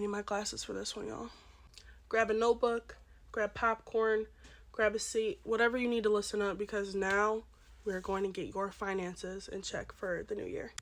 I need my glasses for this one, y'all. Grab a notebook, grab popcorn, grab a seat, whatever you need to listen up, because now we're going to get your finances in check for the new year.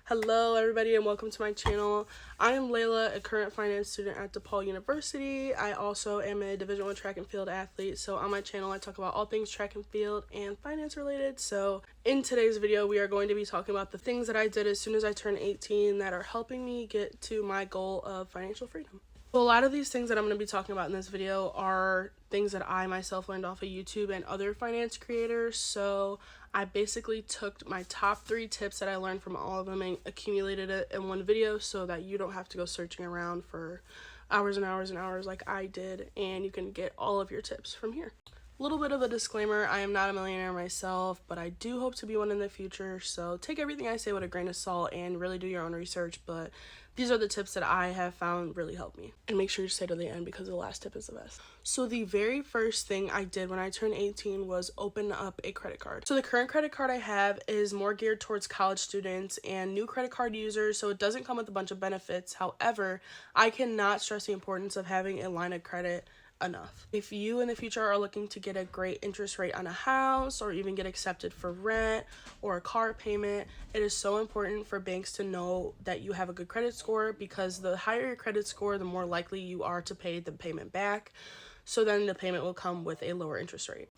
Hello everybody and welcome to my channel. I am Layla, a current finance student at DePaul University. I also am a Division I track and field athlete. So on my channel I talk about all things track and field and finance related. So in today's video we are going to be talking about the things that I did as soon as I turned 18 that are helping me get to my goal of financial freedom. So a lot of these things that I'm going to be talking about in this video are things that I myself learned off of YouTube and other finance creators. So I basically took my top 3 tips that I learned from all of them and accumulated it in one video so that you don't have to go searching around for hours and hours and hours like I did, and you can get all of your tips from here. A little bit of a disclaimer, I am not a millionaire myself, but I do hope to be one in the future, so take everything I say with a grain of salt and really do your own research, but these are the tips that I have found really help me. And make sure you stay to the end because the last tip is the best. So the very first thing I did when I turned 18 was open up a credit card. So the current credit card I have is more geared towards college students and new credit card users, so it doesn't come with a bunch of benefits. However, I cannot stress the importance of having a line of credit enough. If you in the future are looking to get a great interest rate on a house or even get accepted for rent or a car payment, it is so important for banks to know that you have a good credit score, because the higher your credit score, the more likely you are to pay the payment back. So then the payment will come with a lower interest rate.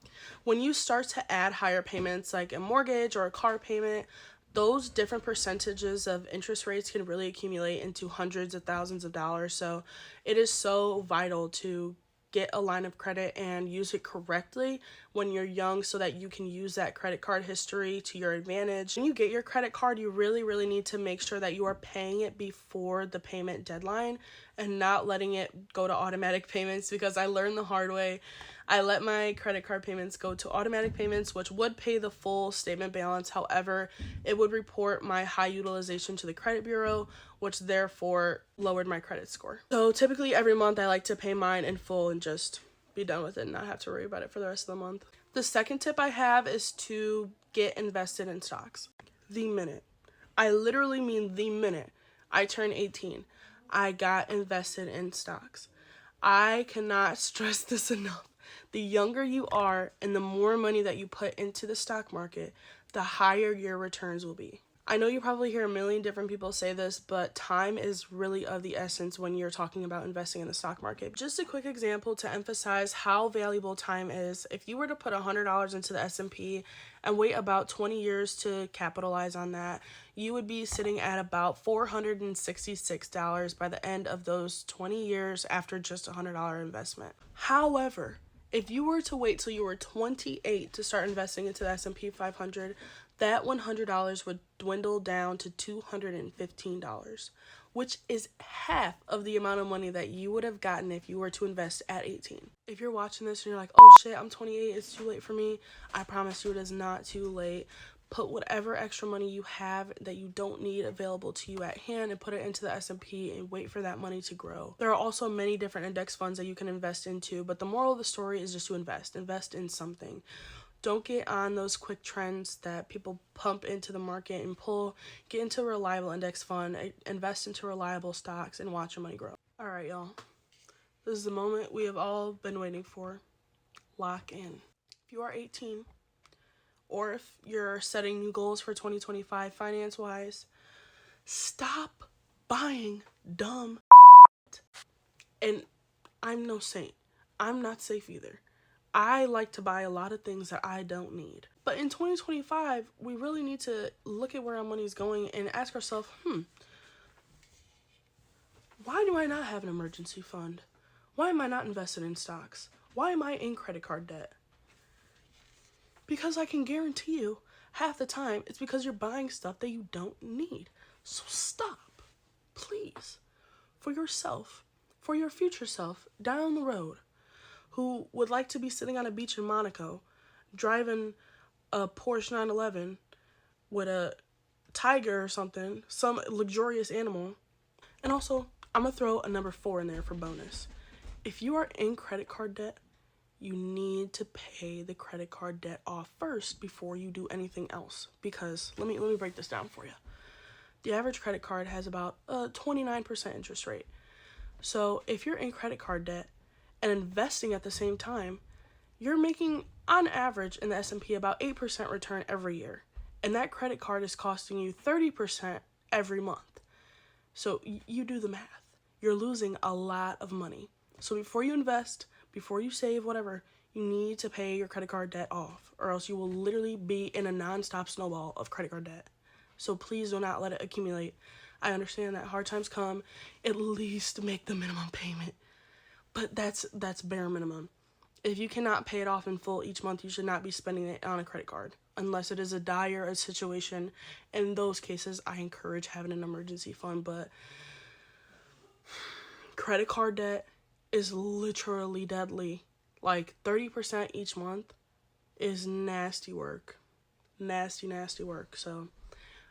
When you start to add higher payments like a mortgage or a car payment, those different percentages of interest rates can really accumulate into hundreds of thousands of dollars. So it is so vital to get a line of credit and use it correctly when you're young so that you can use that credit card history to your advantage. When you get your credit card, you really need to make sure that you are paying it before the payment deadline and not letting it go to automatic payments, because I learned the hard way. I let my credit card payments go to automatic payments, which would pay the full statement balance. However, it would report my high utilization to the credit bureau, which therefore lowered my credit score. So typically every month I like to pay mine in full and just be done with it and not have to worry about it for the rest of the month. The second tip I have is to get invested in stocks. The minute, I literally mean the minute I turned 18, I got invested in stocks. I cannot stress this enough. The younger you are and the more money that you put into the stock market, the higher your returns will be. I know you probably hear a million different people say this, but time is really of the essence when you're talking about investing in the stock market. Just a quick example to emphasize how valuable time is. If you were to put $100 into the S&P and wait about 20 years to capitalize on that, you would be sitting at about $466 by the end of those 20 years after just a $100 investment. However, if you were to wait till you were 28 to start investing into the S&P 500, that $100 would dwindle down to $215, which is half of the amount of money that you would have gotten if you were to invest at 18. If you're watching this and you're like, oh shit, I'm 28, it's too late for me, I promise you it is not too late. Put whatever extra money you have that you don't need available to you at hand and put it into the S&P and wait for that money to grow. There are also many different index funds that you can invest into, but the moral of the story is just to invest in something. Don't get on those quick trends that people pump into the market and pull. Get into a reliable index fund, invest into reliable stocks, and watch your money grow. All right, y'all. This is the moment we have all been waiting for. Lock in. If you are 18, or if you're setting new goals for 2025 finance-wise, stop buying dumb shit. And I'm no saint. I'm not safe either. I like to buy a lot of things that I don't need. But in 2025, we really need to look at where our money's going and ask ourselves, why do I not have an emergency fund? Why am I not invested in stocks? Why am I in credit card debt? Because I can guarantee you, half the time, it's because you're buying stuff that you don't need. So stop, please, for yourself, for your future self, down the road, who would like to be sitting on a beach in Monaco, driving a Porsche 911 with a tiger or something, some luxurious animal. And also, I'm going to throw a number 4 in there for bonus. If you are in credit card debt, you need to pay the credit card debt off first before you do anything else. Because, let me break this down for you. The average credit card has about a 29% interest rate. So if you're in credit card debt and investing at the same time, you're making on average in the S&P about 8% return every year. And that credit card is costing you 30% every month. So you do the math. You're losing a lot of money. So before you invest, before you save, whatever, you need to pay your credit card debt off, or else you will literally be in a non-stop snowball of credit card debt. So please do not let it accumulate. I understand that hard times come, at least make the minimum payment. But that's bare minimum. If you cannot pay it off in full each month, you should not be spending it on a credit card unless it is a dire situation. In those cases, I encourage having an emergency fund, but credit card debt is literally deadly. Like 30% each month is nasty work. Nasty, nasty work. So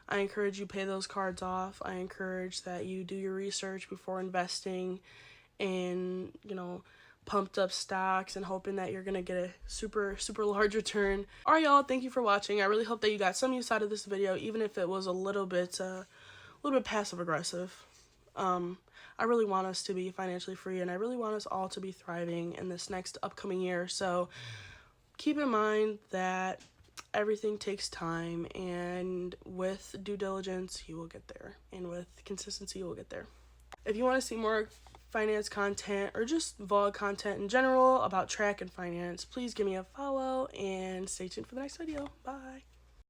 I encourage you pay those cards off. I encourage that you do your research before investing in, pumped up stocks and hoping that you're gonna get a super large return. All right, y'all, thank you for watching. I really hope that you got some use out of this video, even if it was a little bit passive aggressive. I really want us to be financially free, and I really want us all to be thriving in this next upcoming year. So keep in mind that everything takes time, and with due diligence you will get there, and with consistency you will get there. If you want to see more finance content or just vlog content in general about track and finance, please give me a follow and stay tuned for the next video. Bye.